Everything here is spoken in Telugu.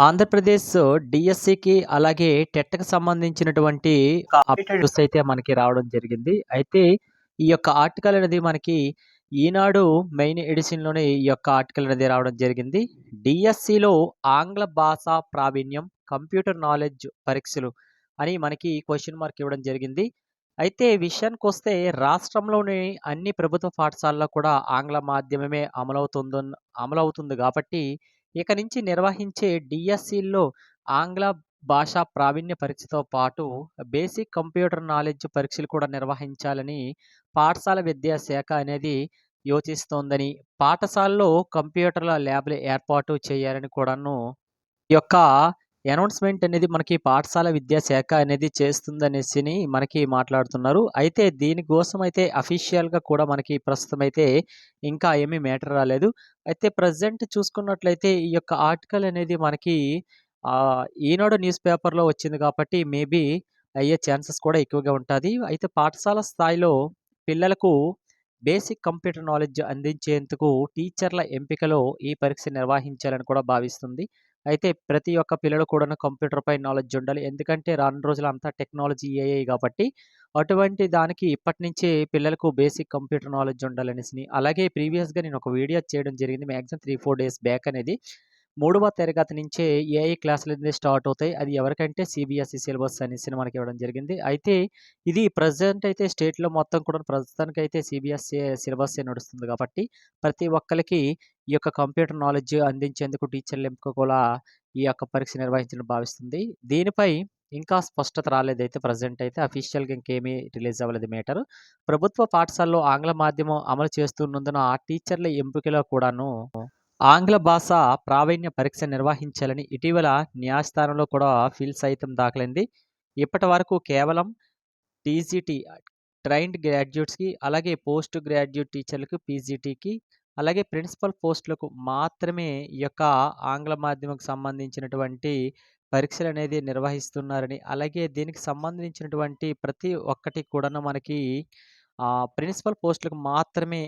ఆంధ్రప్రదేశ్ డీఎస్సీకి అలాగే టెట్‌కి సంబంధించినటువంటి కంప్లీటెడ్ అప్డేట్స్ అయితే మనకి రావడం జరిగింది. అయితే ఈ యొక్క ఆర్టికల్ అనేది మనకి ఈనాడు మెయిన్ ఎడిషన్‌లోనే ఈ యొక్క ఆర్టికల్ అనేది రావడం జరిగింది. డీఎస్సీలో ఆంగ్ల భాషా ప్రావీణ్యం, కంప్యూటర్ నాలెడ్జ్ పరీక్షలు అని మనకి క్వెషన్ మార్క్ ఇవ్వడం జరిగింది. అయితే విషయానికొస్తే రాష్ట్రంలోని అన్ని ప్రభుత్వ పాఠశాలల్లో కూడా ఆంగ్ల మాధ్యమమే అమలవుతుంది కాబట్టి ఇక నుంచి నిర్వహించే డీఎస్సీల్లో ఆంగ్ల భాషా ప్రావీణ్య పరీక్షతో పాటు బేసిక్ కంప్యూటర్ నాలెడ్జ్ పరీక్షలు కూడా నిర్వహించాలని పాఠశాల విద్యాశాఖ అనేది యోచిస్తోందని, పాఠశాలలో కంప్యూటర్ల ల్యాబ్‌లు ఏర్పాటు చేయాలని కూడాను ఈ యొక్క అనౌన్స్‌మెంట్ అనేది మనకి పాఠశాల విద్యాశాఖ అనేది చేస్తుందనేసిని మనకి మాట్లాడుతున్నారు. అయితే దీనికోసమైతే అఫీషియల్‌గా కూడా మనకి ప్రస్తుతమైతే ఇంకా ఏమీ మ్యాటర్ రాలేదు. అయితే ప్రెజెంట్ చూసుకున్నట్లయితే ఈ యొక్క ఆర్టికల్ అనేది మనకి ఈనాడు న్యూస్ పేపర్‌లో వచ్చింది కాబట్టి మేబీ అయ్యే ఛాన్సెస్ కూడా ఎక్కువగా ఉంటాది. అయితే పాఠశాల స్థాయిలో పిల్లలకు బేసిక్ కంప్యూటర్ నాలెడ్జ్ అందించేందుకు టీచర్ల ఎంపికలో ఈ పరీక్ష నిర్వహించాలని కూడా భావిస్తుంది. అయితే ప్రతి ఒక్క పిల్లలు కూడాను కంప్యూటర్‌పై నాలెడ్జ్ ఉండాలి. ఎందుకంటే రానున్న రోజుల్లో అంతా టెక్నాలజీ, ఏఐ కాబట్టి అటువంటి దానికి ఇప్పటినుంచే పిల్లలకు బేసిక్ కంప్యూటర్ నాలెడ్జ్ ఉండాలనేసిని. అలాగే ప్రీవియస్‌గా నేను ఒక వీడియో చేయడం జరిగింది. మాక్సిమం 3, 4 డేస్ బ్యాక్ అనేది. 3వ తరగతి నుంచే ఏఐ క్లాసులనేవి స్టార్ట్ అవుతాయి. అది ఎవరికంటే సీబీఎస్‌ఈ సిలబస్ అనేసి మనకి ఇవ్వడం జరిగింది. అయితే ఇది ప్రెజెంట్ అయితే స్టేట్‌లో మొత్తం కూడా ప్రస్తుతానికైతే సీబీఎస్‌ఈ సిలబస్సే నడుస్తుంది కాబట్టి ప్రతి ఒక్కళ్ళకి ఈ యొక్క కంప్యూటర్ నాలెడ్జ్ అందించేందుకు టీచర్ల ఎంపిక కూడా ఈ యొక్క పరీక్ష నిర్వహించాలని భావిస్తుంది. దీనిపై ఇంకా స్పష్టత రాలేదైతే ప్రెజెంట్ అయితే అఫీషియల్‌గా ఇంకేమీ రిలీజ్ అవ్వలేదు మ్యాటర్. ప్రభుత్వ పాఠశాలలో ఆంగ్ల మాధ్యమం అమలు చేస్తున్నందున ఆ టీచర్ల ఎంపికలో కూడాను ఆంగ్ల భాష ప్రావీణ్య పరీక్ష నిర్వహించాలని ఇటీవల న్యాయస్థానంలో కూడా పిల్ సైతం దాఖలైంది. ఇప్పటివరకు కేవలం టీజీటీ ట్రైన్డ్ గ్రాడ్యుయేట్స్‌కి, అలాగే పోస్ట్ గ్రాడ్యుయేట్ టీచర్లకు పీజీటీకి, అలాగే ప్రిన్సిపల్ పోస్టులకు మాత్రమే ఈ యొక్క ఆంగ్ల మాధ్యమంకి సంబంధించినటువంటి పరీక్షలనేది నిర్వహిస్తున్నారని, అలాగే దీనికి సంబంధించినటువంటి ప్రతి ఒక్కటి కూడాను మనకి ప్రిన్సిపల్ పోస్టులకు మాత్రమే